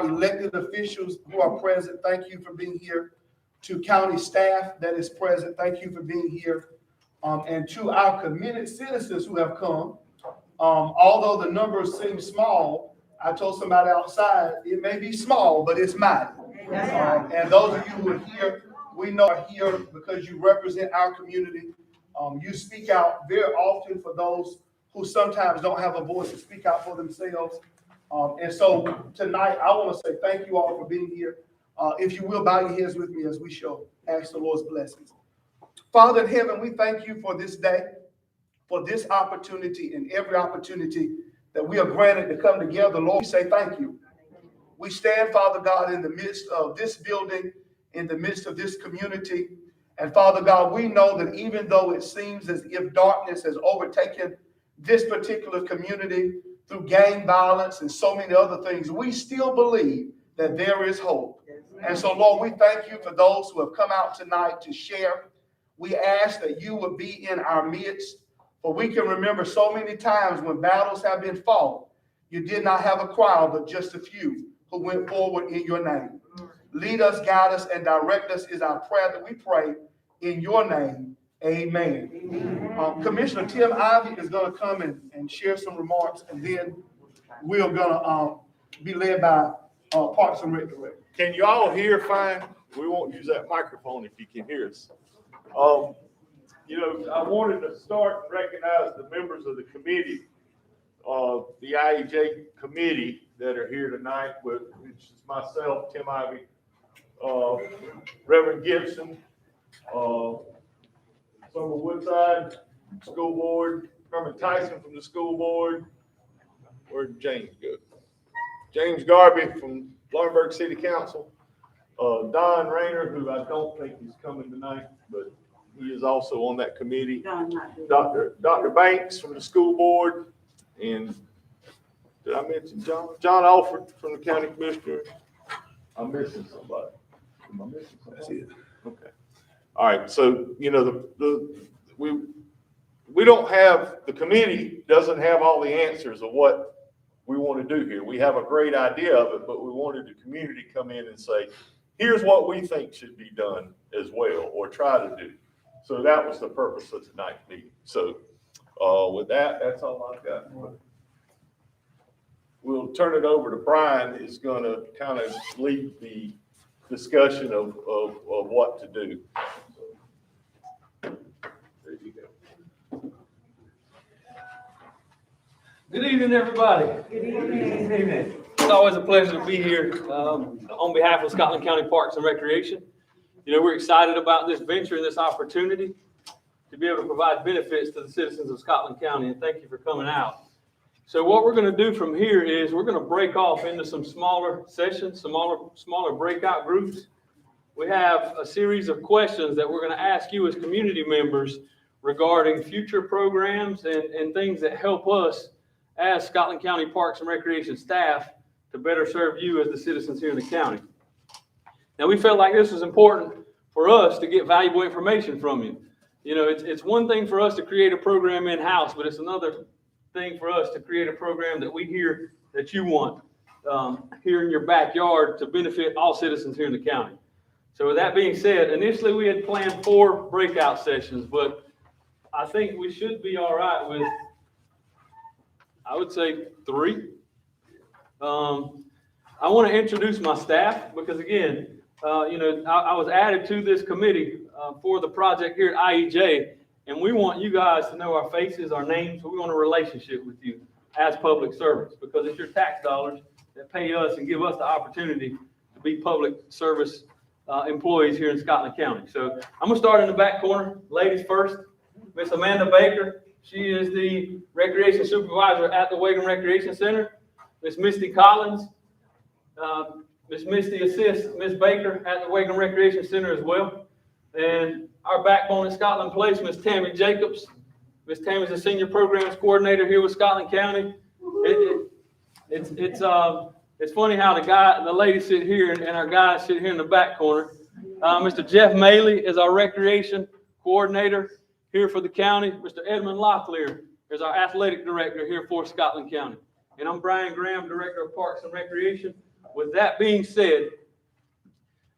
elected officials who are present, thank you for being here. To county staff that is present, thank you for being here. And to our committed citizens who have come, although the numbers seem small, I told somebody outside, it may be small, but it's mighty. And those of you who are here, we know are here because you represent our community. You speak out very often for those who sometimes don't have a voice to speak out for themselves. And so tonight, I want to say thank you all for being here. If you will, bow your heads with me as we shall ask the Lord's blessings. Father in heaven, we thank you for this day, for this opportunity and every opportunity that we are granted to come together. Lord, we say thank you. We stand, Father God, in the midst of this building, in the midst of this community. And Father God, we know that even though it seems as if darkness has overtaken this particular community through gang violence and so many other things, we still believe that there is hope. And so, Lord, we thank you for those who have come out tonight to share. We ask that you would be in our midst, for we can remember so many times when battles have been fought, you did not have a crowd, but just a few who went forward in your name. Lead us, guide us, and direct us is our prayer that we pray in your name. Amen. Commissioner Tim Ivey is going to come and share some remarks, and then we're going to be led by Parks and Rec Director. Can you all hear fine? We won't use that microphone if you can hear us. I wanted to start and recognize the members of the committee, the IEJ committee that are here tonight, which is myself, Tim Ivey, Reverend Gibson, Summer Woodside School Board, Herman Tyson from the school board. Where'd James go? James Garvey from Laurinburg City Council, Don Rayner, who I don't think is coming tonight, but he is also on that committee. Dr. Banks from the school board, and did I mention John Alford from the county commissioner? I'm missing somebody. Am I missing somebody? That's it. Okay. All right. So we don't have, the committee doesn't have all the answers of what we want to do here. We have a great idea of it, but we wanted the community to come in and say, here's what we think should be done as well, or try to do. So that was the purpose of tonight's meeting. So with that, that's all I've got. We'll turn it over to Brian, who's going to kind of lead the discussion of what to do. So, there you go. Good evening, everybody. Good evening. It's always a pleasure to be here on behalf of Scotland County Parks and Recreation. We're excited about this venture and this opportunity to be able to provide benefits to the citizens of Scotland County, and thank you for coming out. So what we're going to do from here is we're going to break off into some smaller sessions, smaller breakout groups. We have a series of questions that we're going to ask you as community members regarding future programs and things that help us as Scotland County Parks and Recreation staff to better serve you as the citizens here in the county. Now, we felt like this was important for us to get valuable information from you. It's one thing for us to create a program in-house, but it's another thing for us to create a program that we hear that you want here in your backyard to benefit all citizens here in the county. So with that being said, initially we had planned 4 breakout sessions, but I think we should be all right with, I would say, 3. I want to introduce my staff because, again, I was added to this committee for the project here at IEJ, and we want you guys to know our faces, our names. We want a relationship with you as public servants because it's your tax dollars that pay us and give us the opportunity to be public service employees here in Scotland County. So I'm going to start in the back corner. Ladies first. Miss Amanda Baker. She is the recreation supervisor at the Wagon Recreation Center. Miss Misty Collins. Miss Misty assists Miss Baker at the Wagon Recreation Center as well. And our backbone at Scotland Place, Miss Tammy Jacobs. Miss Tammy's a senior programs coordinator here with Scotland County. It's funny how the ladies sit here and our guys sit here in the back corner. Mr. Jeff Maley is our recreation coordinator here for the county. Mr. Edmund Locklear is our athletic director here for Scotland County. And I'm Brian Graham, director of Parks and Recreation. with that being said,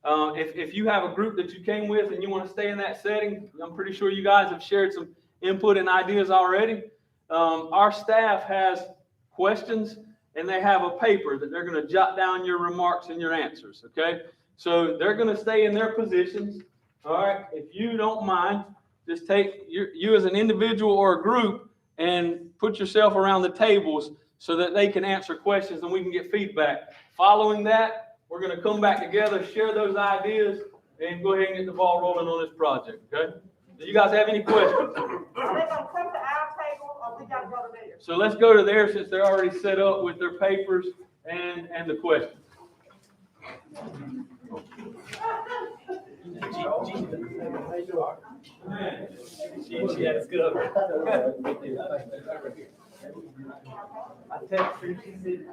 if you have a group that you came with and you want to stay in that setting, I'm pretty sure you guys have shared some input and ideas already. Our staff has questions and they have a paper that they're going to jot down your remarks and your answers, okay? So they're going to stay in their positions, all right? If you don't mind, just take you as an individual or a group and put yourself around the tables so that they can answer questions and we can get feedback. Following that, we're going to come back together, share those ideas, and go ahead and get the ball rolling on this project, okay? Do you guys have any questions? Are they gonna come to our table or we gotta go to theirs? So let's go to theirs since they're already set up with their papers and the questions. She had us good up. I text her, she said.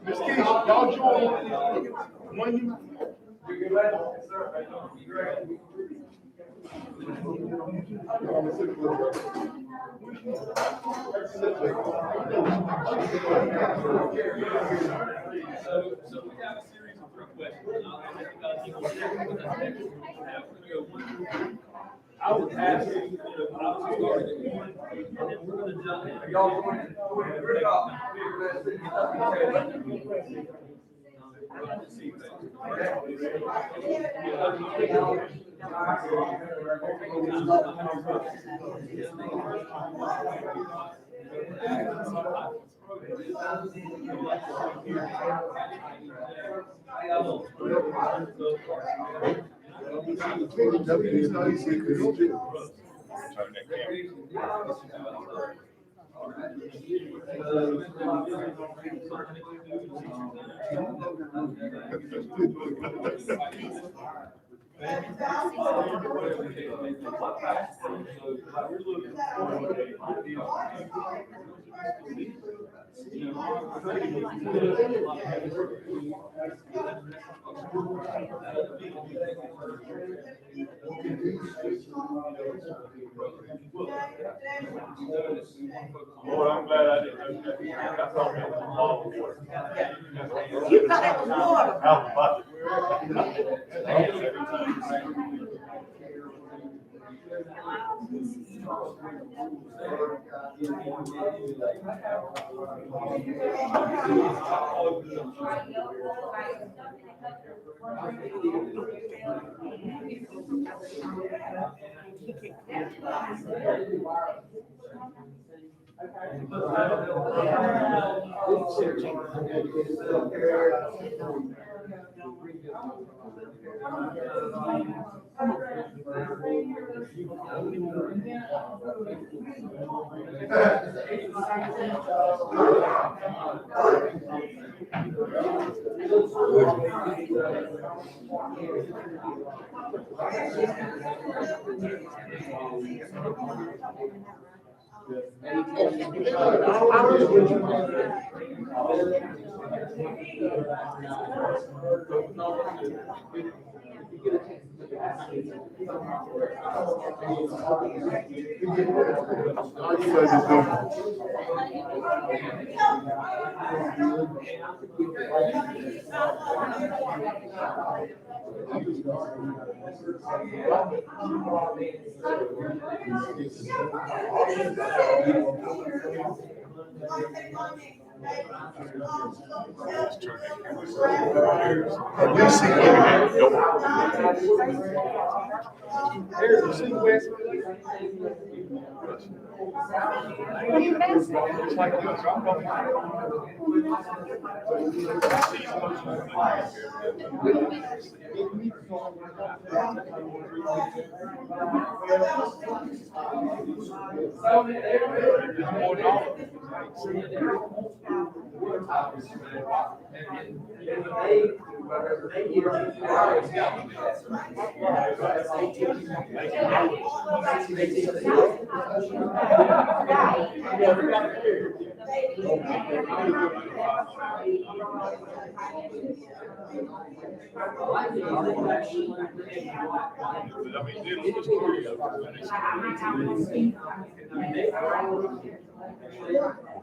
Ms. Keisha, y'all join when So we have a series of 3 questions. I would ask you, I was starting at 1, and then we're going to jump in. Y'all going? Lord, I'm glad I didn't know that. I thought that was all water. You thought it was water.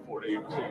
Before they even see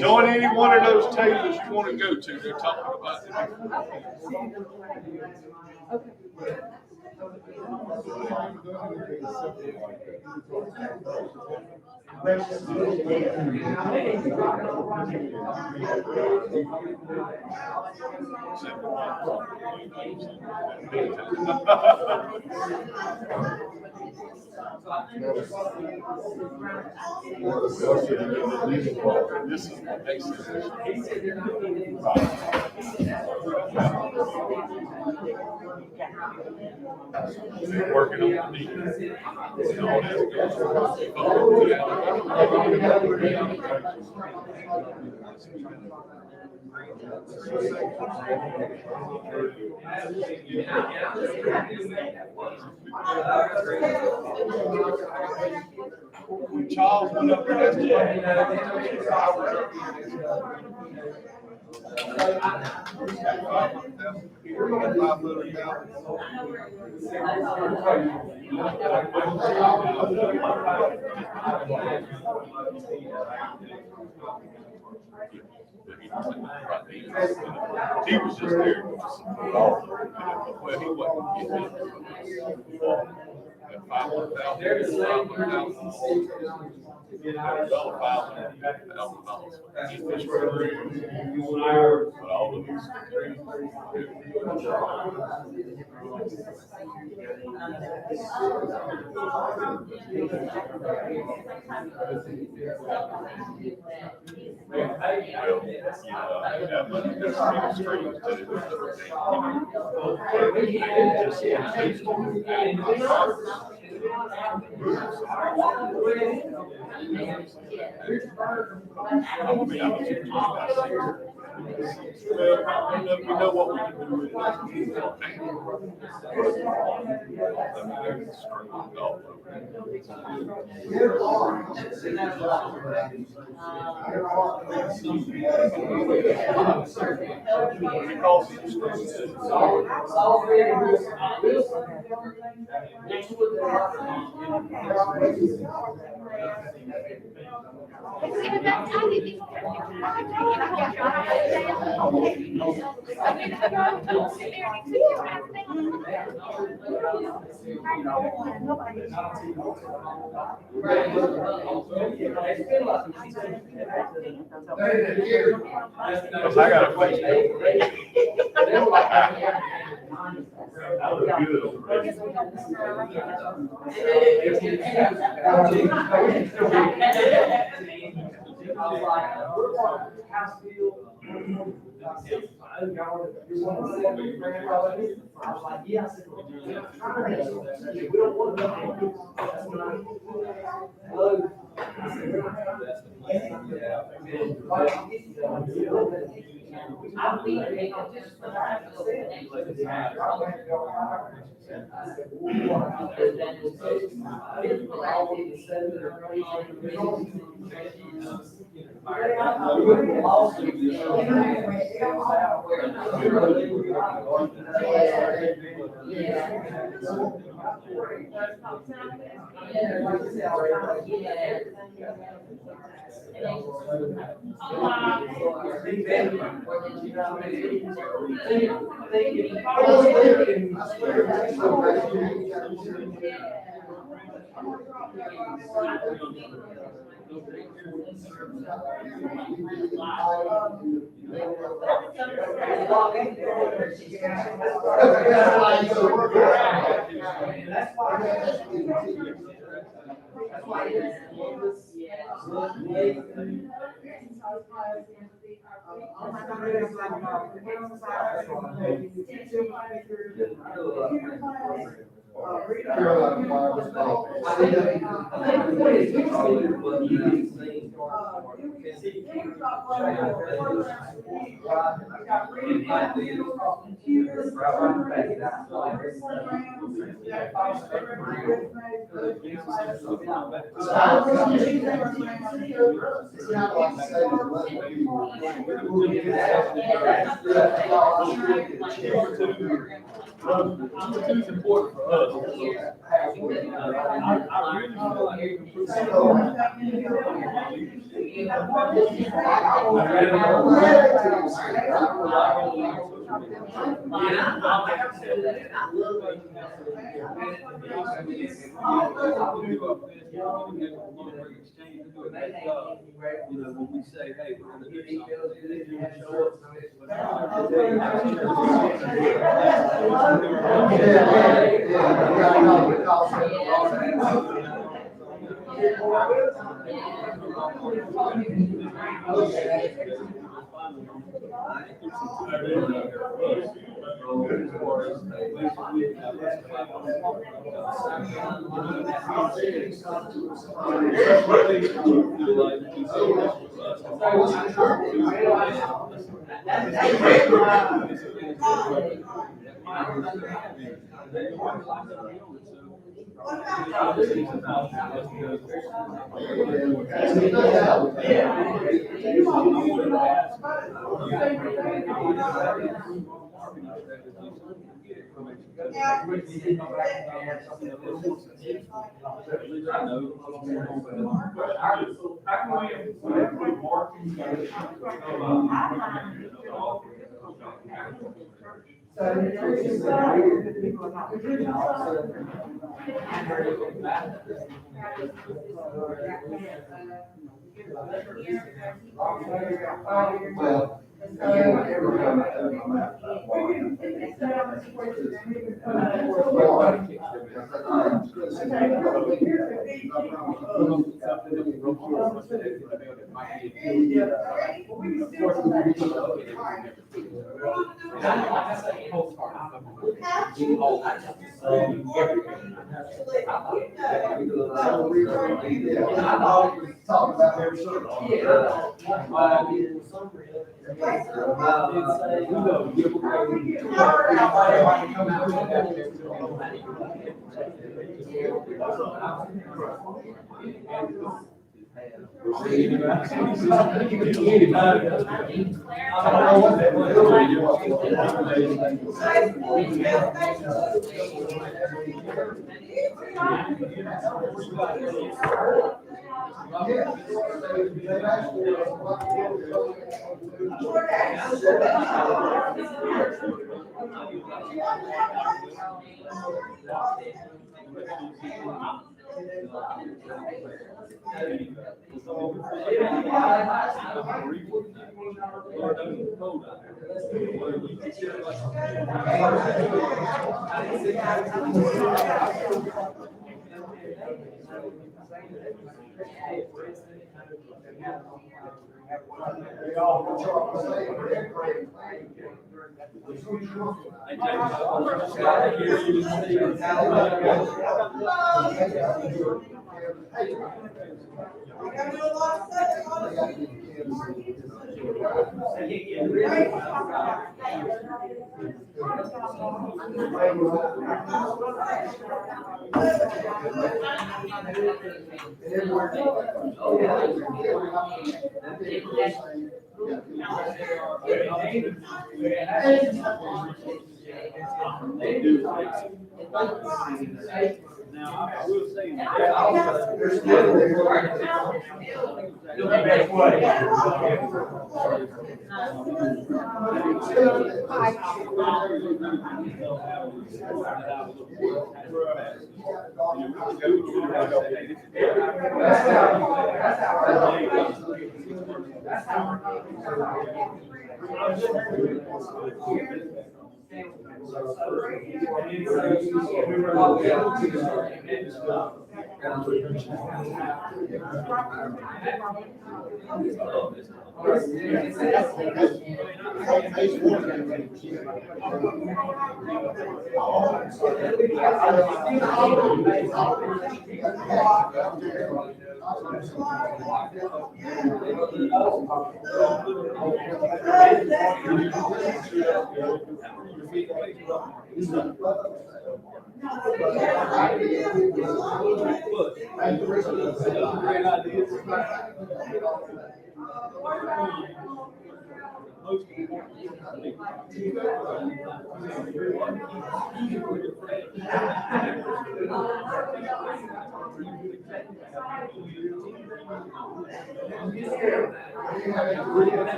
join any one of those tables you want to go to. They're talking about it. This is what makes they're working on the meeting. And all when Charles went up there, he was just there. Well, he wasn't. We know what we can do with Because I got a It's important for us. I really want to improve. You know, when we say, hey, we're gonna do Now, I will say.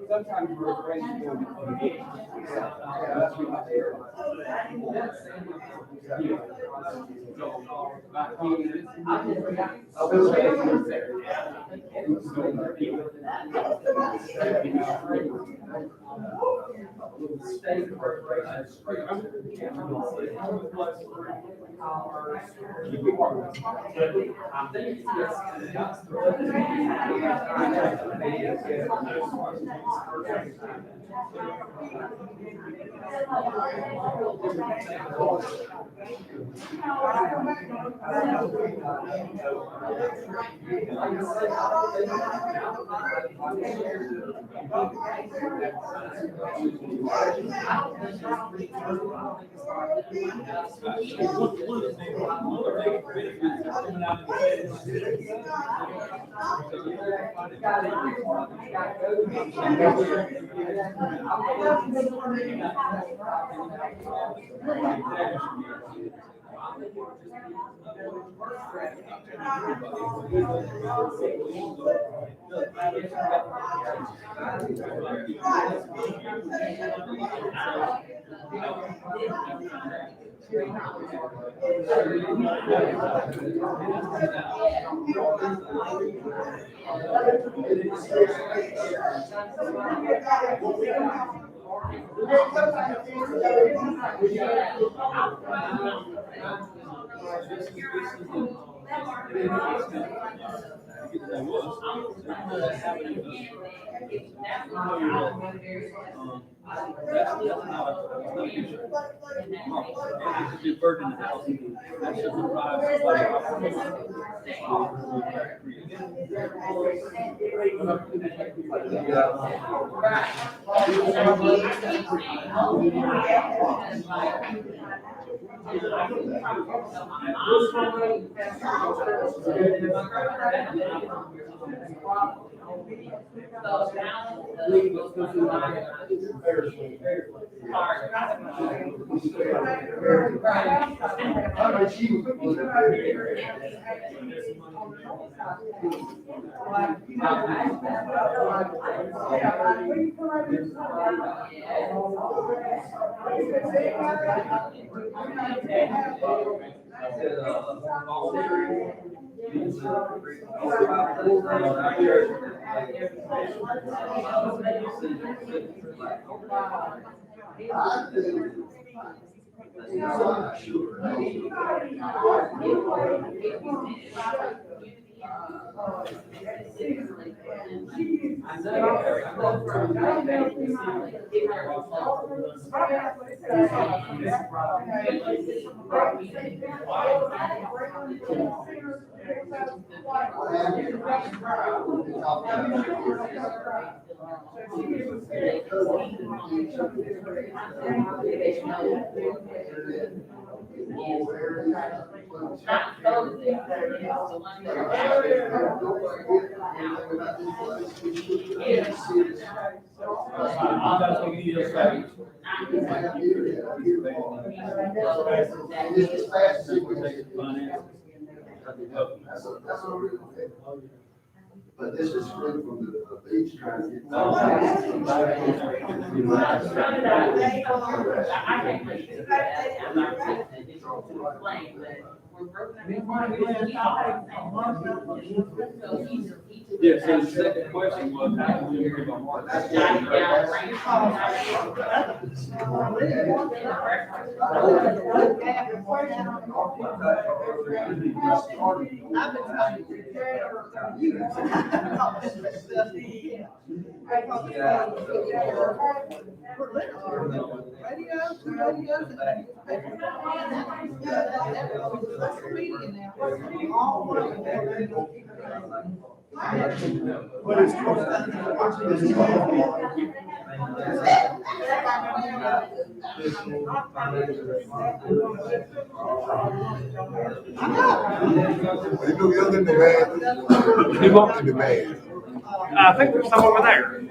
Sometimes we're afraid to go burden in the house. That's just a But this is straight from the beach trying to get. Yeah, so the second question was, how do we improve our market? They do the other demand. Who wants The demand. I think there's some over there.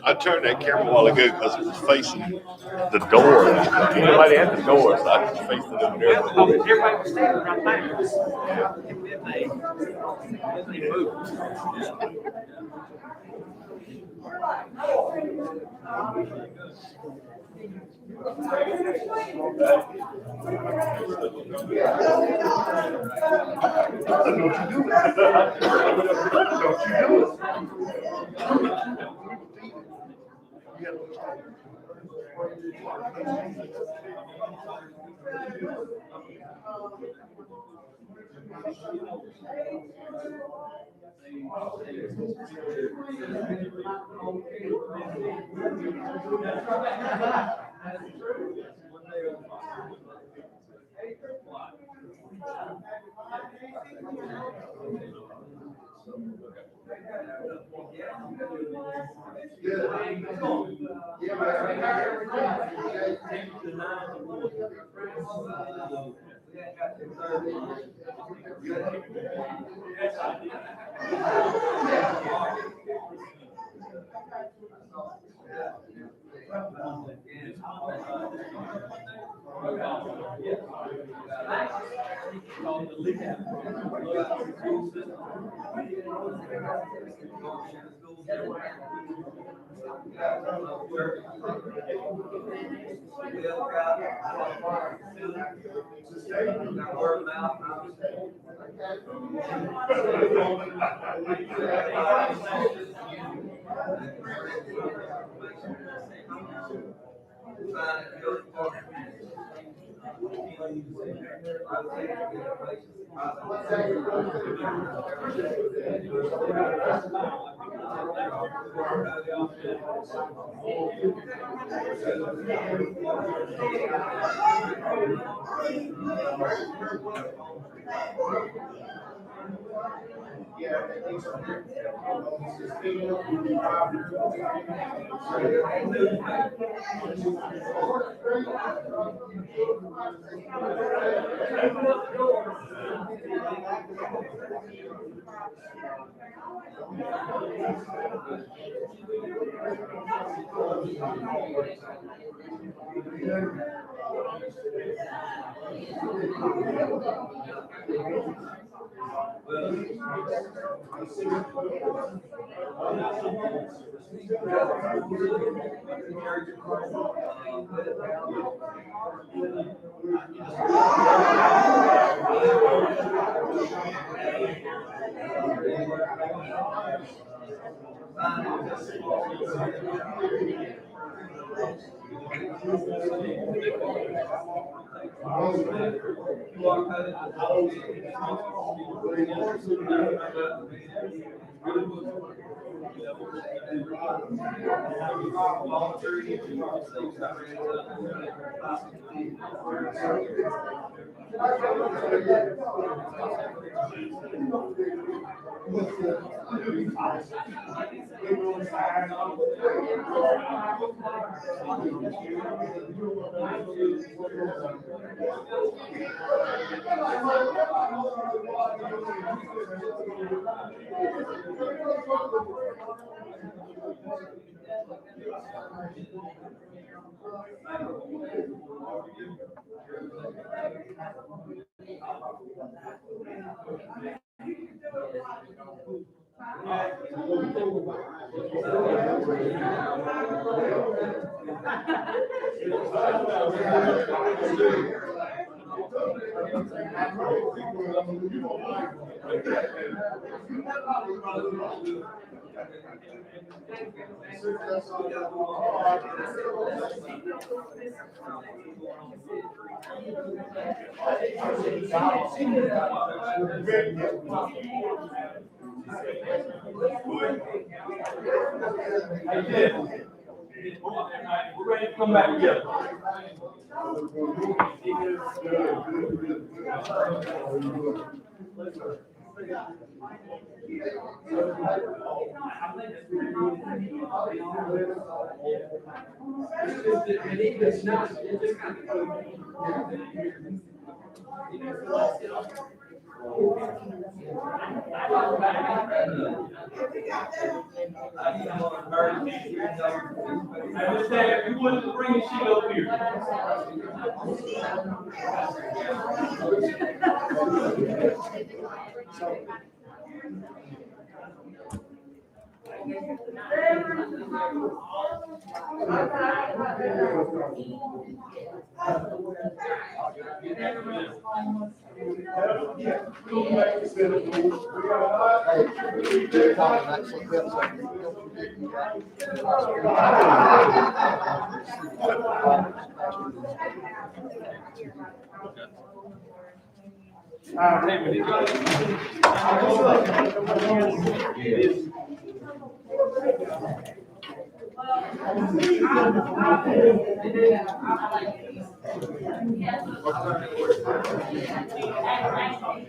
I turned that camera a while ago because it was facing the door. Nobody at the door, so I just faced it over there. Everybody was standing right there. Then they moved. called the LECAP program, Blowout School System. We're ready to come back together. I understand if you wanted to bring your sheet over here.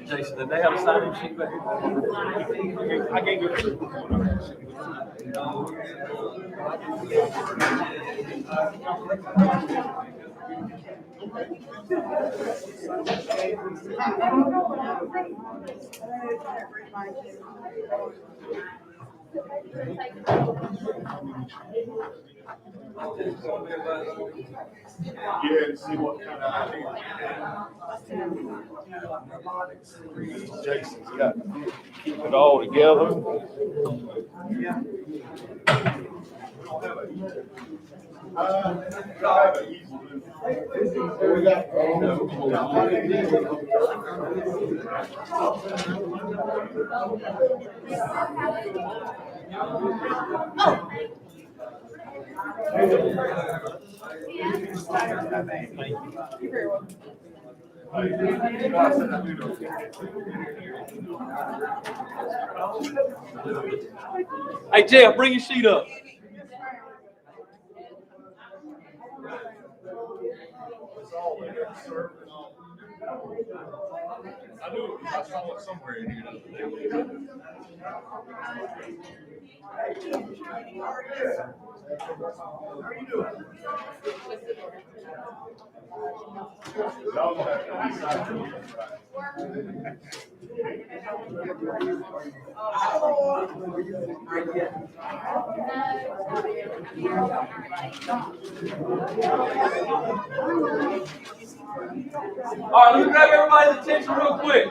Jason, did they have a sign-in sheet back here? I can't get it. Yeah, and see what kind of idea. Jason's got to keep it all together. Hey, Jeff, bring your sheet up. I knew it, I saw it somewhere in here. All right, let me grab everybody's attention real quick.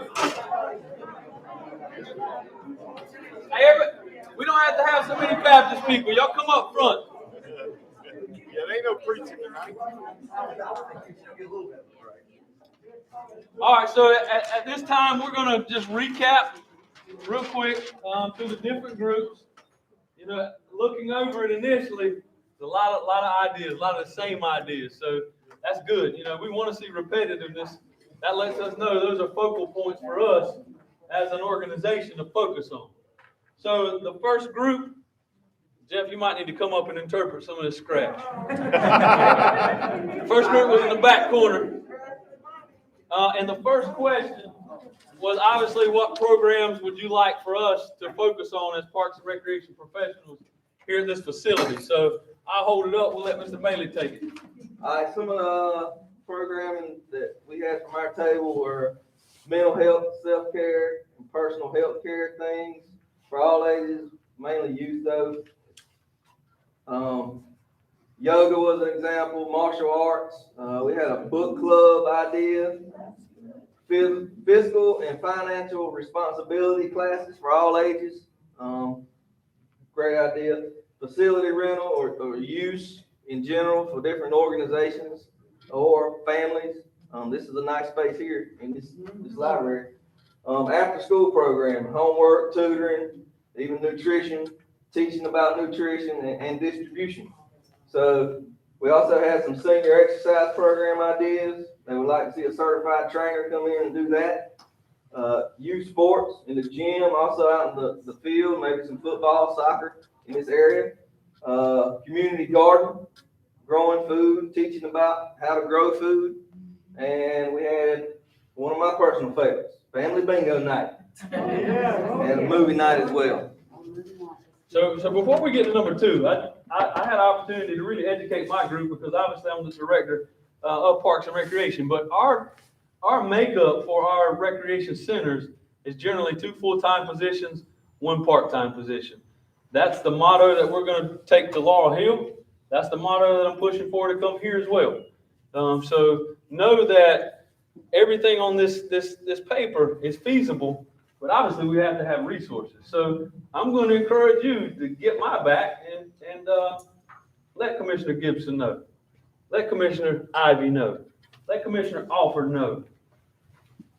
Hey, we don't have to have so many Baptist people. Y'all come up front. Yeah, there ain't no preaching tonight. All right, so at this time, we're going to just recap real quick through the different groups. You know, looking over it initially, there's a lot of ideas, a lot of the same ideas. So that's good. You know, we want to see repetitiveness. That lets us know those are focal points for us as an organization to focus on. So the first group, Jeff, you might need to come up and interpret some of this scratch. The first group was in the back corner. And the first question was obviously what programs would you like for us to focus on as Parks and Recreation professionals here at this facility? So I'll hold it up. We'll let Mr. Bailey take it. All right, some of the programming that we had from our table were mental health, self-care, and personal health care things for all ages, mainly youth though. Yoga was an example, martial arts. We had a book club idea, fiscal and financial responsibility classes for all ages. Great idea. Facility rental or use in general for different organizations or families. This is a nice space here in this library. After school program, homework, tutoring, even nutrition, teaching about nutrition and distribution. So we also had some senior exercise program ideas. They would like to see a certified trainer come in and do that. Youth sports in the gym, also out in the field, maybe some football, soccer in this area. Community garden, growing food, teaching about how to grow food. And we had one of my personal favorites, family bingo night. And a movie night as well. So before we get to number two, I had an opportunity to really educate my group because obviously I'm the director of Parks and Recreation. But our makeup for our recreation centers is generally 2 full-time positions, 1 part-time position. That's the motto that we're going to take to Laurel Hill. That's the motto that I'm pushing for to come here as well. So know that everything on this paper is feasible, but obviously we have to have resources. So I'm going to encourage you to get my back and let Commissioner Gibson know. Let Commissioner Ivy know. Let Commissioner Alford know.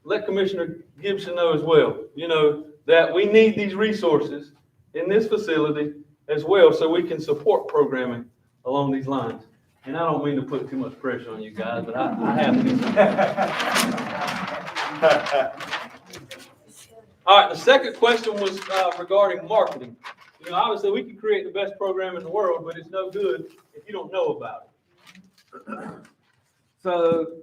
Let Commissioner Gibson know as well, you know, that we need these resources in this facility as well so we can support programming along these lines. And I don't mean to put too much pressure on you guys, but I have to. All right, the second question was regarding marketing. You know, obviously we can create the best program in the world, but it's no good if you don't know about it. So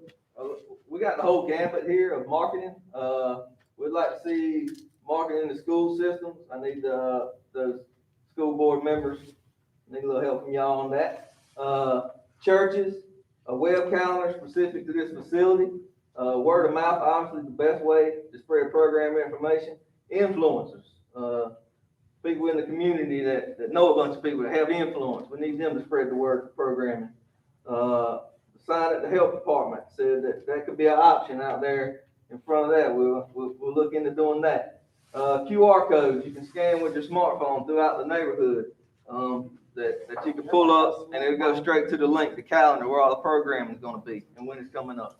we got the whole gambit here of marketing. We'd like to see marketing in the school systems. I need the school board members, need a little help from y'all on that. Churches, a web calendar specific to this facility. Word of mouth, obviously the best way to spread program information. Influencers. people in the community that know a bunch of people that have influence. We need them to spread the word for programming. Sign at the health department said that could be an option out there in front of that. We'll look into doing that. QR codes you can scan with your smartphone throughout the neighborhood, that you can pull up and it'll go straight to the link, the calendar where all the programming is going to be and when it's coming up.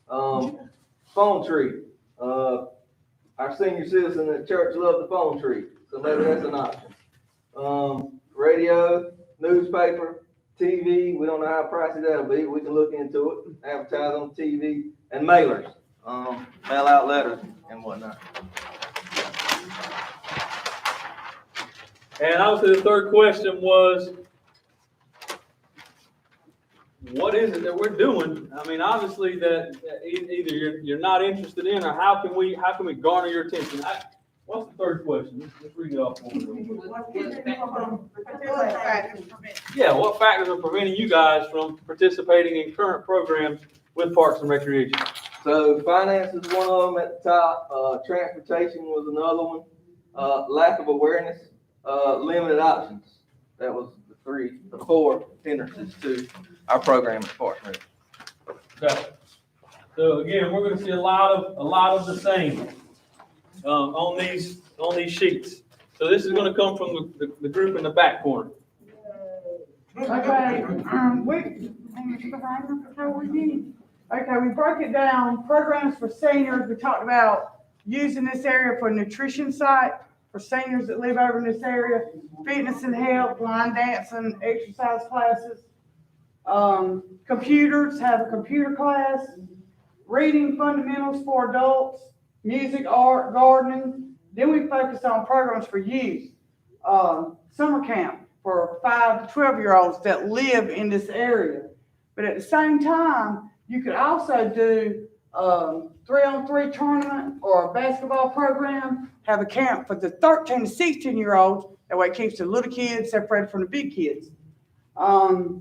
Phone tree. Our senior citizen at church love the phone tree, so maybe that's an option. Radio, newspaper, TV, we don't know how pricey that'll be. We can look into it, advertise on TV, and mailers, mail out letters and whatnot. And obviously the third question was, what is it that we're doing? I mean, obviously that either you're not interested in, or how can we garner your attention? What's the third question? Let's read it off. Yeah, what factors are preventing you guys from participating in current programs with Parks and Recreation? So finance is one of them at the top. Transportation was another one. Lack of awareness, limited options. That was the four hindrances to our program at Parks and Rec. Okay. So again, we're going to see a lot of the same on these sheets. So this is going to come from the group in the back corner. Okay, we broke it down, programs for seniors. We talked about using this area for a nutrition site for seniors that live over in this area, fitness and health, line dancing, exercise classes, computers, have a computer class, reading fundamentals for adults, music, art, gardening. Then we focus on programs for youth, summer camp for 5 to 12-year-olds that live in this area. But at the same time, you could also do 3-on-3 tournament or a basketball program, have a camp for the 13 to 16-year-olds. That way it keeps the little kids separated from the big kids. Also,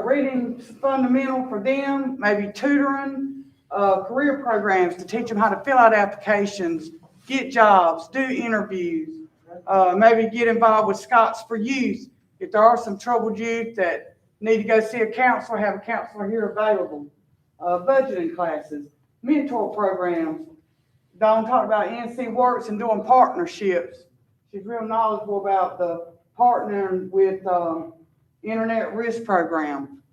reading fundamental for them, maybe tutoring, career programs to teach them how to fill out applications, get jobs, do interviews, maybe get involved with Scots for Youth. If there are some troubled youth that need to go see a counselor, have a counselor here available. Budgeting classes, mentor programs. Dawn talked about NC Works and doing partnerships. She's real knowledgeable about the partnering with Internet Risk Program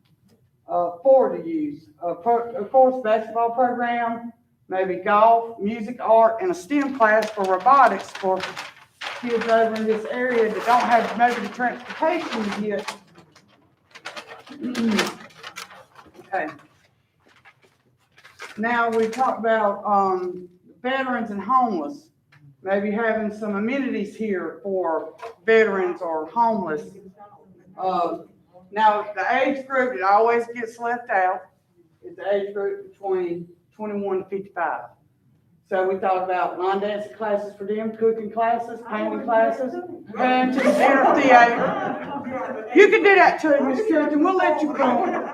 for the youth. Of course, basketball program, maybe golf, music, art, and a STEM class for robotics for kids over in this area that don't have maybe the transportation to get. Okay. Now we talked about veterans and homeless, maybe having some amenities here for veterans or homeless. Now the age group that always gets left out is the age group between 21 to 55. So we thought about line dancing classes for them, cooking classes, painting classes, and to the dinner theater. You can do that too, Ms. Kirsten. We'll let you go.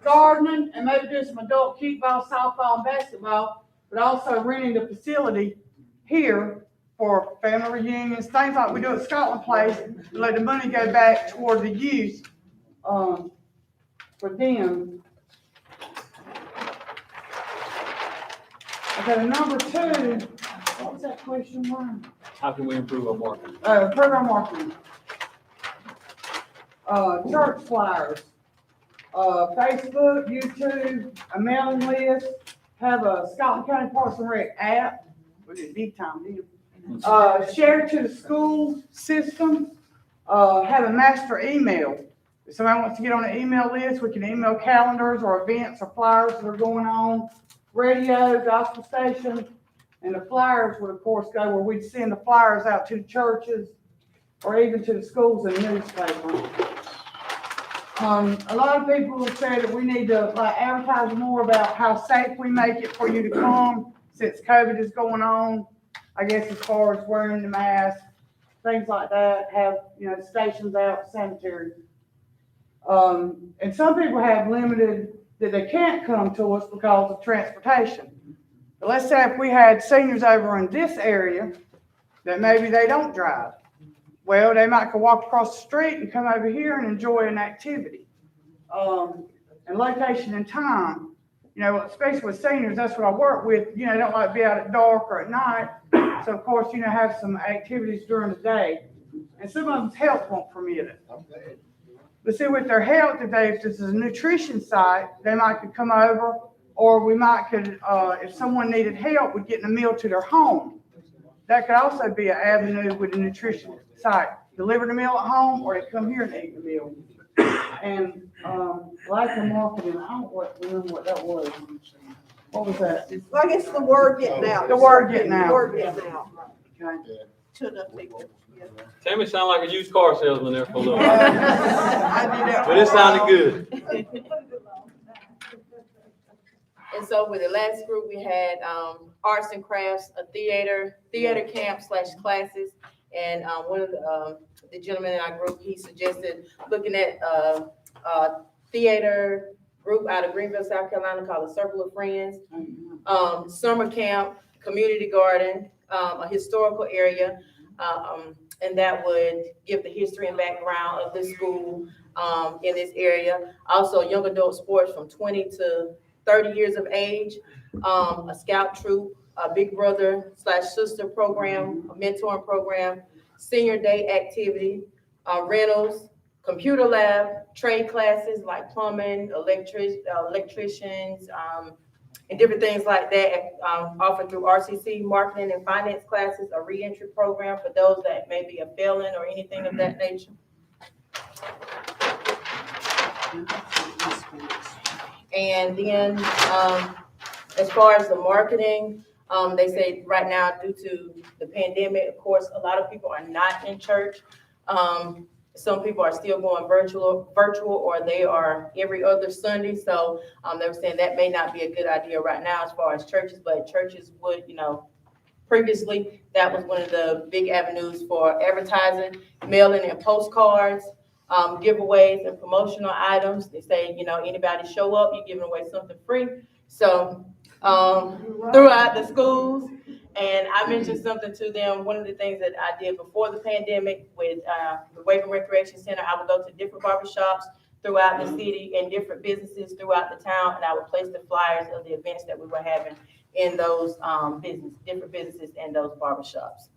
Gardening and maybe do some adult kickball, softball, and basketball, but also renting the facility here for family reunions, things like we do at Scotland Place, and let the money go back toward the youth for them. Okay, number 2, what was that question one? How can we improve our marketing? Program marketing. Church flyers. Facebook, YouTube, a mailing list, have a Scotland County Parks and Rec app. We did big time, didn't we? Share it to the school system. Have a master email. If somebody wants to get on an email list, we can email calendars or events or flyers that are going on. Radio, gospel stations, and the flyers would of course go where we'd send the flyers out to the churches or even to the schools and newspapers. A lot of people have said that we need to advertise more about how safe we make it for you to come since COVID is going on. I guess as far as wearing the mask, things like that, have, stations out, sanitary. And some people have limited that they can't come to us because of transportation. But let's say if we had seniors over in this area that maybe they don't drive. Well, they might could walk across the street and come over here and enjoy an activity. And location and time, you know, especially with seniors, that's what I work with, you know, they don't like to be out at dark or at night. So of course, you know, have some activities during the day. And some of them's health won't permit it. But see, with their health, if this is a nutrition site, they might could come over, or we might could, if someone needed help with getting a meal to their home, that could also be an avenue with a nutrition site. Deliver the meal at home, or they come here and eat the meal. And, like the marketing, I don't remember what that was. What was that? I guess the word getting out. The word getting out. The word getting out Okay. to the people. Yeah. Tammy sounded like a used car salesman there for a little while, I do that. but it sounded good. And so with the last group, we had arts and crafts, a theater camp / classes. And one of the gentlemen in our group, he suggested looking at theater group out of Greenville, South Carolina called the Circle of Friends. Summer camp, community garden, a historical area. And that would give the history and background of this school in this area. Also, young adult sports from 20 to 30 years of age, a scout troop, a big brother / sister program, a mentoring program, senior day activity, rentals, computer lab, trade classes like plumbing, electricians, and different things like that, offered through RCC, marketing and finance classes, a reentry program for those that may be a felon or anything of that nature. And then, as far as the marketing, they say right now, due to the pandemic, of course, a lot of people are not in church. Some people are still going virtual, or they are every other Sunday. So they were saying that may not be a good idea right now as far as churches, but churches would, you know, previously that was one of the big avenues for advertising, mailing and postcards, giveaways and promotional items. They say, you know, anybody show up, you're giving away something free. So throughout the schools. And I mentioned something to them. One of the things that I did before the pandemic with the Waverly Recreation Center, I would go to different barbershops throughout the city and different businesses throughout the town, and I would place the flyers of the events that we were having in those different businesses and those barbershops.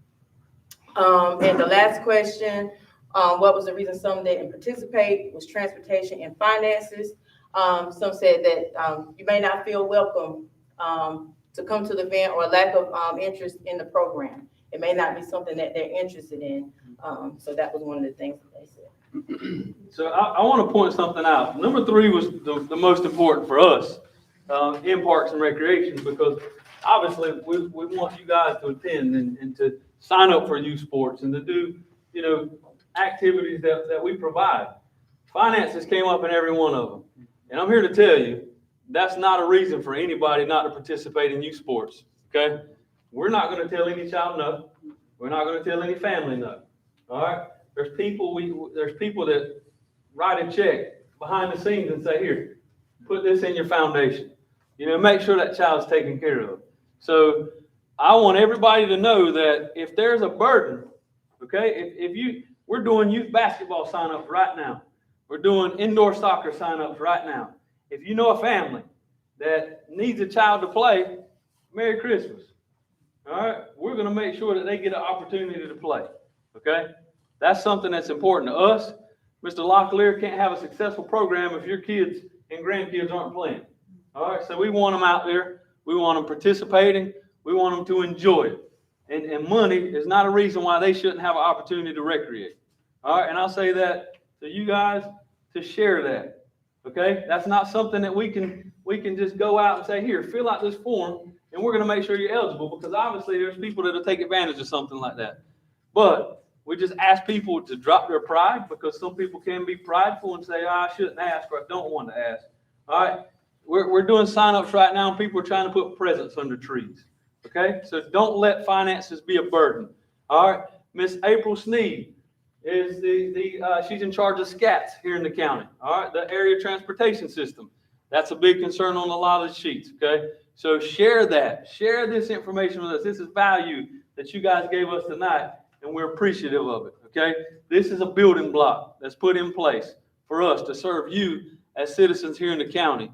And the last question, what was the reason some didn't participate, was transportation and finances. Some said that you may not feel welcome to come to the event, or lack of interest in the program. It may not be something that they're interested in. So that was one of the things that they said. So I want to point something out. Number 3 was the most important for us in Parks and Recreation, because obviously we want you guys to attend and to sign up for youth sports and to do, you know, activities that we provide. Finances came up in every one of them. And I'm here to tell you, that's not a reason for anybody not to participate in youth sports, okay? We're not going to tell any child no. We're not going to tell any family no, all right? There's people that write a check behind the scenes and say, here, put this in your foundation. You know, make sure that child's taken care of. So I want everybody to know that if there's a burden, okay, we're doing youth basketball sign-ups right now. We're doing indoor soccer sign-ups right now. If you know a family that needs a child to play, Merry Christmas. All right, we're going to make sure that they get an opportunity to play. Okay, that's something that's important to us. Mr. Locklear can't have a successful program if your kids and grandkids aren't playing. All right, so we want them out there. We want them participating. We want them to enjoy it. And money is not a reason why they shouldn't have an opportunity to recreate. All right, and I'll say that to you guys to share that. Okay, that's not something that we can just go out and say, here, fill out this form, and we're going to make sure you're eligible, because obviously there's people that'll take advantage of something like that. But we just ask people to drop their pride, because some people can be prideful and say, I shouldn't ask, or I don't want to ask. All right, we're doing signups right now, and people are trying to put presents under trees. Okay, so don't let finances be a burden. All right, Miss April Sneed is she's in charge of SCATs here in the county. All right, the area transportation system. That's a big concern on a lot of the sheets. Okay, So share that. Share this information with us. This is value that you guys gave us tonight, and we're appreciative of it, okay? This is a building block that's put in place for us to serve you as citizens here in the county.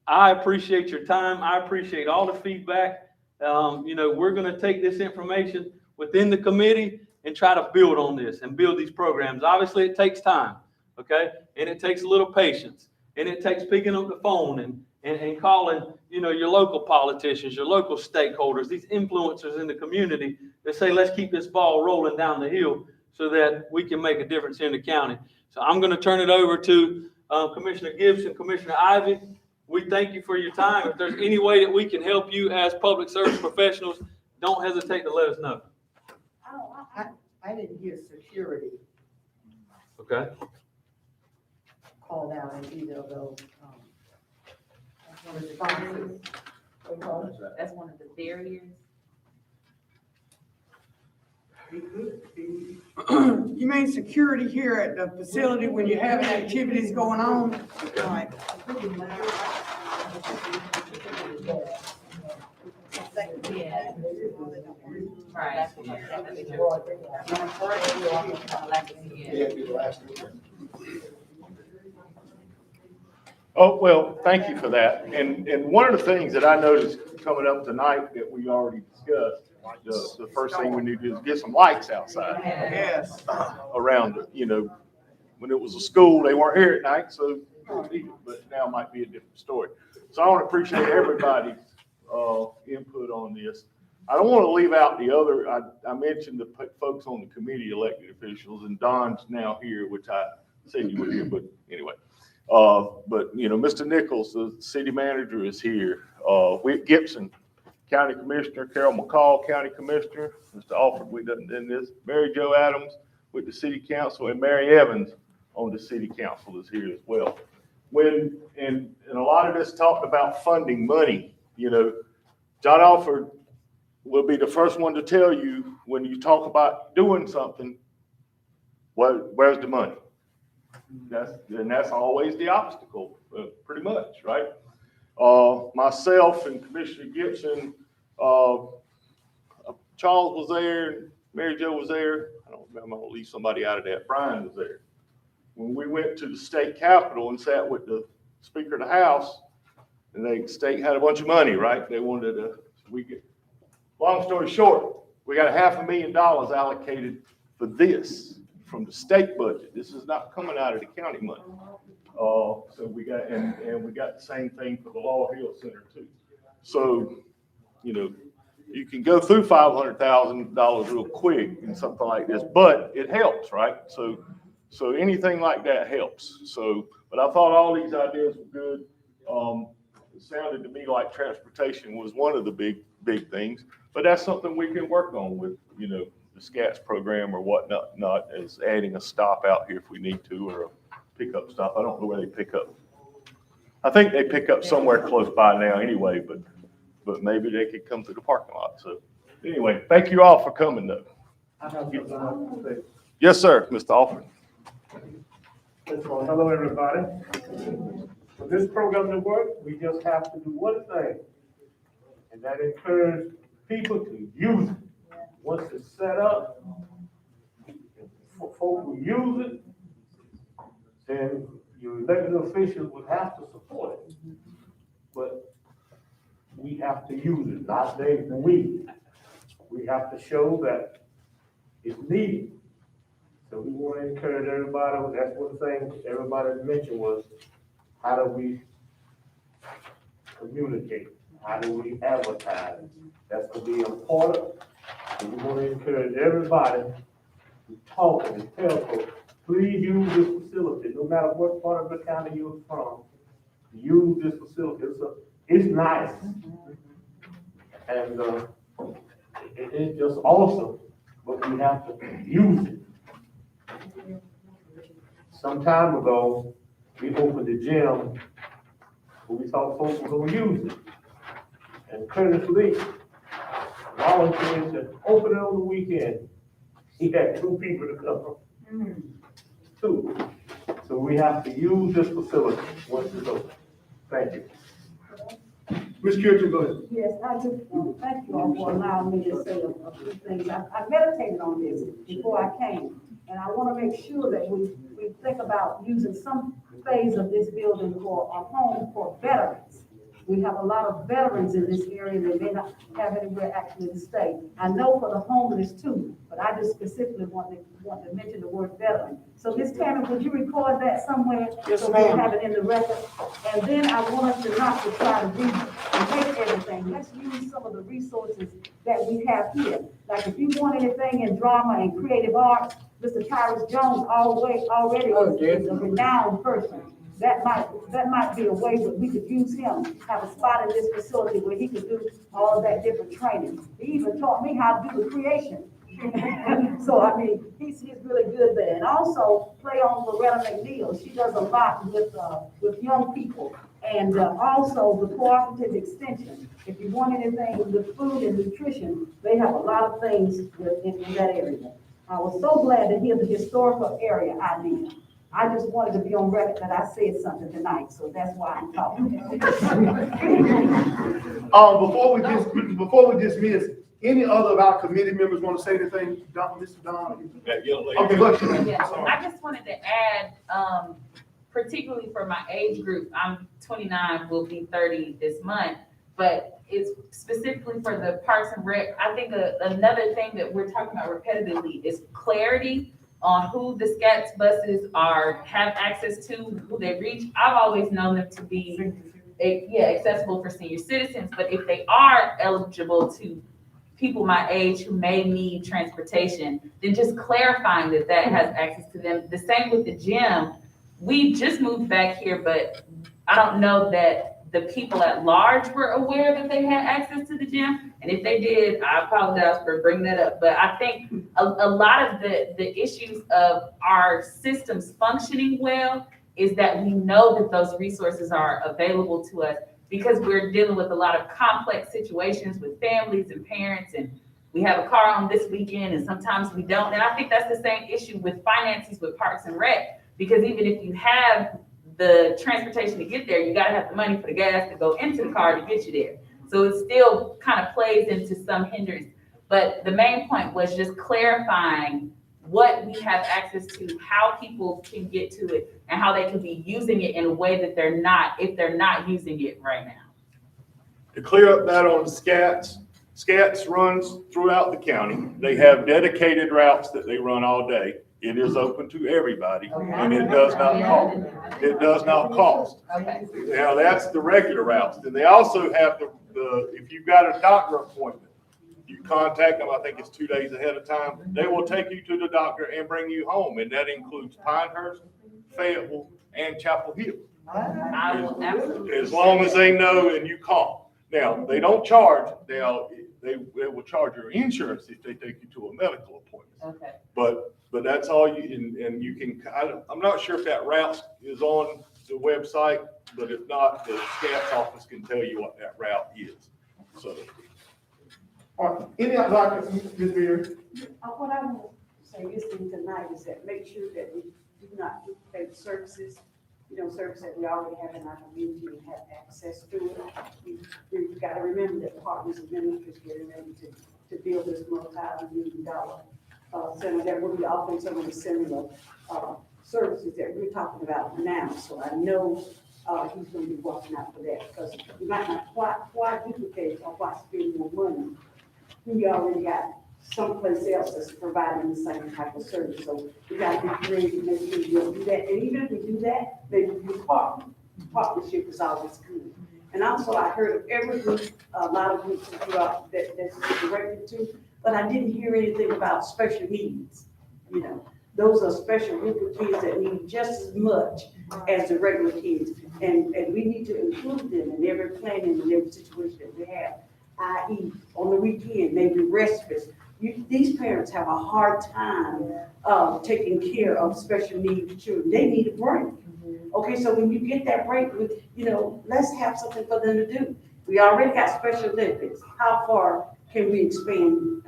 I appreciate your time. I appreciate all the feedback. We're going to take this information within the committee and try to build on this and build these programs. Obviously, it takes time, okay? And it takes a little patience, and it takes picking up the phone and calling, your local politicians, your local stakeholders, these influencers in the community that say, let's keep this ball rolling down the hill so that we can make a difference here in the county. So I'm going to turn it over to Commissioner Gibson, Commissioner Ivy. We thank you for your time. If there's any way that we can help you as public service professionals, don't hesitate to let us know. I didn't hear security Okay. called out in either of those, responses. That's one of the barriers. You mean security here at the facility when you're having activities going on? Right. Yeah. Right. Oh, well, thank you for that. And one of the things that I noticed coming up tonight that we already discussed, the first thing we need to do is get some lights outside Yes. around it. When it was a school, they weren't here at night, so but now might be a different story. So I want to appreciate everybody's input on this. I don't want to leave out the other, I mentioned the folks on the committee, elected officials, and Don's now here, which I said you were here, but anyway. But Mr. Nichols, the city manager, is here. Whit Gibson, County Commissioner, Carol McCall, County Commissioner, Mr. Alford, we done this, Mary Jo Adams with the City Council, and Mary Evans on the City Council is here as well. And a lot of this talked about funding money, John Alford will be the first one to tell you when you talk about doing something, where's the money? That's always the obstacle, pretty much, right? Myself and Commissioner Gibson, Charles was there, Mary Jo was there. I don't remember, I'm gonna leave somebody out of that. Brian was there. When we went to the state capitol and sat with the Speaker of the House, and the state had a bunch of money, right? They wanted long story short, we got $500,000 allocated for this from the state budget. This is not coming out of the county money. So we got, and we got the same thing for the Laurel Hill Center too. So, you can go through $500,000 real quick in something like this, but it helps, right? So anything like that helps. But I thought all these ideas were good. It sounded to me like transportation was one of the big things, but that's something we can work on with, the SCATS program or whatnot, not as adding a stop out here if we need to, or a pickup stop. I don't know where they pick up. I think they pick up somewhere close by now anyway, but maybe they could come to the parking lot. So anyway, thank you all for coming though. Yes, sir, Mr. Alford. Hello, everybody. For this program to work, we just have to do one thing, and that encourage people to use it. Once it's set up, for folk who use it, then your elected officials would have to support it. But we have to use it, not they, we. We have to show that it's needed. So we want to encourage everybody, that's one thing everybody mentioned was, how do we communicate? How do we advertise? That's going to be important. And we want to encourage everybody to talk and tell folks, please use this facility, no matter what part of the county you're from. Use this facility. It's nice. And it's just awesome, but we have to use it. Some time ago, we opened the gym, but we thought folks were going to use it. And Curtis Lee volunteered to open it on the weekend. He had 2 people to come. 2. So we have to use this facility once it's open. Thank you. Ms. Kirsten, go ahead. Yes, I just, thank you all for allowing me to say a few things. I meditated on this before I came, and I want to make sure that we think about using some phase of this building for a home for veterans. We have a lot of veterans in this area that may not have anywhere actually to stay. I know for the homeless too, but I just specifically want to mention the word veteran. So Ms. Tammy, would you record that somewhere? Yes, So we ma'am. have it in the record? And then I want us to not to try to remake everything. Let's use some of the resources that we have here. Like if you want anything in drama and creative arts, Mr. Tyrus Jones already is a renowned person. That might be a way that we could use him, have a spot in this facility where he could do all of that different training. He even taught me how to do the creation. So, I mean, he's really good there. And also play on Loretta McNeil. She does a lot with young people. And also the cooperative extension. If you want anything with food and nutrition, they have a lot of things in that area. I was so glad to hear the historical area idea. I just wanted to be on record that I said something tonight, so that's why I'm talking. Before we dismiss, any other of our committee members want to say anything? Mr. Don? That young lady. Okay, go ahead. Yeah, I just wanted to add, particularly for my age group, I'm 29, will be 30 this month, but it's specifically for the Parks and Rec. I think another thing that we're talking about repetitively is clarity on who the SCATS buses have access to, who they reach. I've always known them to be, accessible for senior citizens, but if they are eligible to people my age who may need transportation, then just clarifying that has access to them. The same with the gym. We just moved back here, but I don't know that the people at large were aware that they had access to the gym. And if they did, I apologize for bringing that up. But I think a lot of the issues of our systems functioning well is that we know that those resources are available to us because we're dealing with a lot of complex situations with families and parents, and we have a car on this weekend and sometimes we don't. And I think that's the same issue with finances with Parks and Rec, because even if you have the transportation to get there, you gotta have the money for the gas to go into the car to get you there. So it still kind of plays into some hindrance. But the main point was just clarifying what we have access to, how people can get to it, and how they can be using it in a way that if they're not using it right now. To clear up that on SCATS runs throughout the county. They have dedicated routes that they run all day. It is open to everybody, and it does not cost. Okay. Now, that's the regular routes. Then they also have if you've got a doctor appointment, you contact them, I think it's 2 days ahead of time. They will take you to the doctor and bring you home, and that includes Pinehurst, Fayetteville, and Chapel Hill. I will absolutely. As long as they know and you call. Now, they don't charge. Now, they will charge your insurance if they take you to a medical appointment. Okay. But that's all and you can, I'm not sure if that route is on the website, but if not, the SCATS office can tell you what that route is. So. All right, any other, Ms. Beard? What I want to say listening tonight is that make sure that we do not duplicate services, services that we already have in our community and have access to it. We've got to remember that Partners of Ministry is getting ready to build this multi-million-dollar center that will be offering some of the similar services that we're talking about now. So I know he's going to be watching out for that, because we might not quite duplicate or quite spend more money. We already got someplace else that's providing the same type of service. So we got to be creative to make sure we'll do that. And even if we do that, maybe partnership is always good. And also, I heard of every group, a lot of groups throughout that's directed to, but I didn't hear anything about special needs. Those are special group of kids that need just as much as the regular kids. And we need to include them in every planning and every situation that we have. I.e., on the weekend, maybe respite. These parents have a hard time taking care of special needs children. They need a break. Okay, so when you get that break, let's have something for them to do. We already got Special Olympics. How far can we expand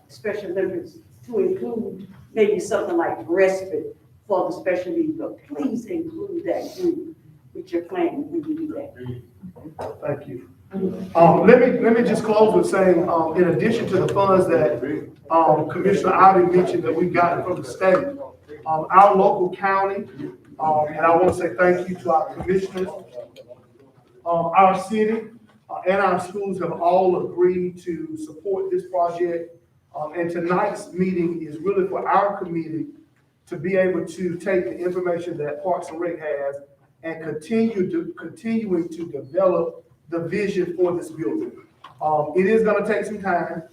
Special Olympics to include maybe something like respite for the special needs? But please include that group with your plan when you do that. Thank you. Let me just close with saying, in addition to the funds that, Commissioner Ivy mentioned that we've gotten from the state, our local county, and I want to say thank you to our commissioners, our city, and our schools have all agreed to support this project. And tonight's meeting is really for our committee to be able to take the information that Parks and Rec has and continuing to develop the vision for this building. It is gonna take some time.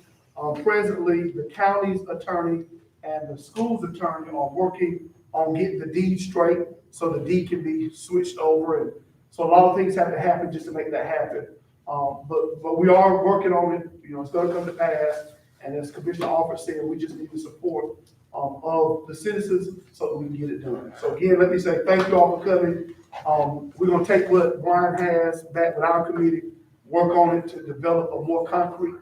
Presently, the county's attorney and the school's attorney are working on getting the deed straight, so the deed can be switched over, and so a lot of things have to happen just to make that happen. But we are working on it, it's gonna come to pass, and as Commissioner Alford said, we just need the support of the citizens so that we can get it done. So again, let me say thank you all for coming. We're gonna take what Brian has back with our committee, work on it to develop a more concrete,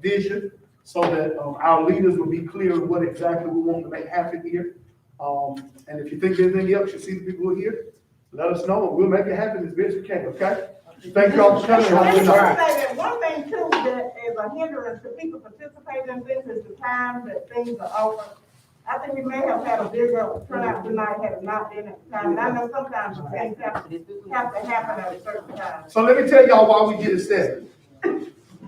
vision so that, our leaders will be clear on what exactly we want to make happen here. And if you think anything else, you see the people who are here, let us know, and we'll make it happen as best we can, okay? Thank you all for coming. Have a good night. That one thing too that is a hindrance to people participating in this is the time that things are over. I think we may have had a bigger turnout tonight had it not been at the time. And I know sometimes things have to happen at a certain time. So let me tell y'all why we did it set.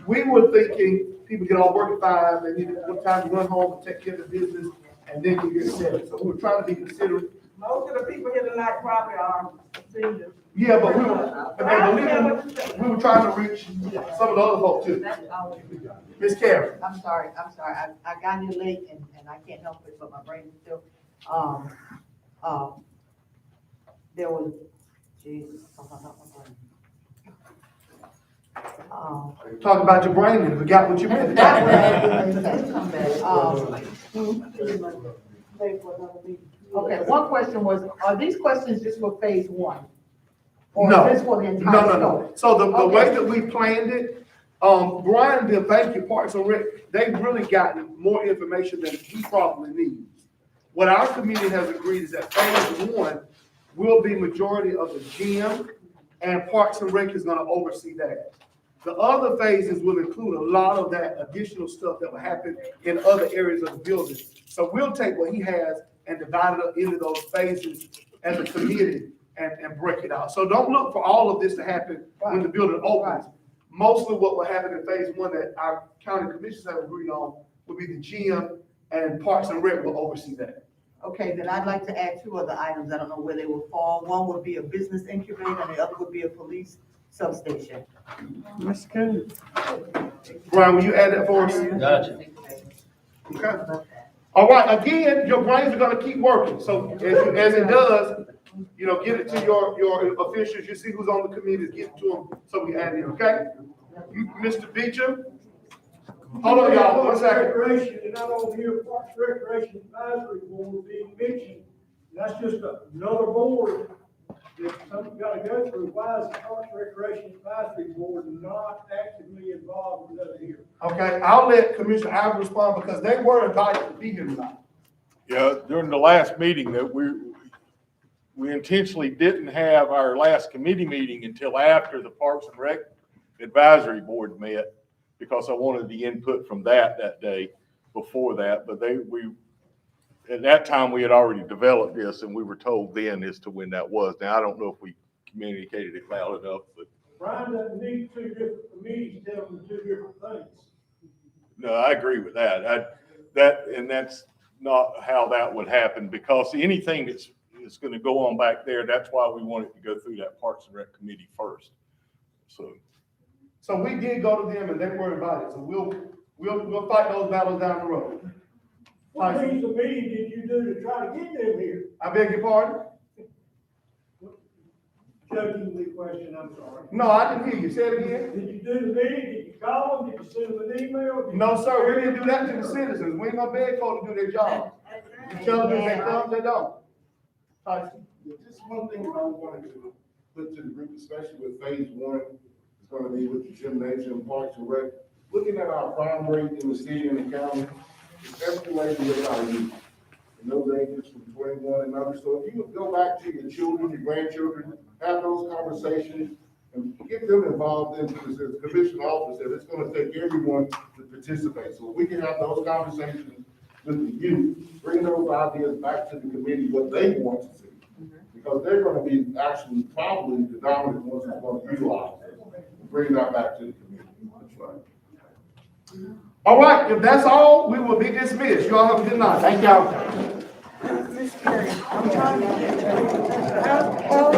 We were thinking people get off work at 5, they need one time to run home and take care of the business, and then we get set. So we were trying to be considerate. Most of the people here tonight probably are seniors. Yeah, but we were trying to reach some of the other folks too. Ms. Karen. I'm sorry, I got here late and I can't help it, but my brain is still, there was, Jesus, Talk about your brain and forgot what you meant. Okay, one question was, are these questions just for phase one? No. Or is this for the entire scope? No. So the way that we planned it, Brian did, thank you, Parks and Rec, they've really gotten more information than he probably needs. What our committee has agreed is that phase one will be majority of the gym, and Parks and Rec is gonna oversee that. The other phases will include a lot of that additional stuff that will happen in other areas of the building. So we'll take what he has and divide it up into those phases as a committee and break it out. So don't look for all of this to happen when the building opens. Mostly what will happen in phase one that our county commissioners have agreed on will be the gym, and Parks and Rec will oversee that. Okay, then I'd like to add 2 other items. I don't know where they will fall. One would be a business incubator and the other would be a police substation. That's good. Brian, will you add that for us? Gotcha. Okay. All right, again, your brains are gonna keep working, so as it does, get it to your officials, you see who's on the committee, get it to them, so we add it, okay? Mr. Beecham? Hold on, y'all, 1 second. Recreation, and I don't hear Parks Recreation Advisory Board being mentioned. That's just another board that something's gotta go through. Why is the Parks Recreation Advisory Board not actively involved with us here? Okay, I'll let Commissioner Ivey respond because they were invited to be here tonight. Yeah, during the last meeting that we intentionally didn't have our last committee meeting until after the Parks and Rec Advisory Board met, because I wanted the input from that day before that, but at that time, we had already developed this and we were told then as to when that was. Now, I don't know if we communicated it loud enough, but. Brian doesn't need 2 different committees telling him 2 different things. No, I agree with that. That's not how that would happen, because anything that's going to go on back there, that's why we wanted to go through that Parks and Rec committee first. So we did go to them and they were invited, so we'll fight those battles down the road. What means of meeting did you do to try to get them here? I beg your pardon? Jokingly question, I'm sorry. No, I didn't hear you. Say it again. Did you do the meeting? Did you call them? Did you send them an email? No, sir, we didn't do that to the citizens. We ain't gonna beg folks to do their job. You tell them if they come, they don't. Tyson? Just one thing I wanted to put to the group, especially with phase one, it's gonna be with the gymnasium, Parks and Rec. Looking at our crime rate in the city and the county, it's escalating with our youth. And those ages from 21 and under. So if you would go back to your children, your grandchildren, have those conversations, and get them involved into this as commission office, that it's gonna take everyone to participate. So we can have those conversations with the youth, bring those ideas back to the committee, what they want to see. Because they're gonna be actually probably the dominant ones who's gonna utilize it, and bring that back to the committee. That's right. All right, if that's all, we will be dismissed. You all have a good night. Thank y'all. Miss Perry, I'm trying to get you. How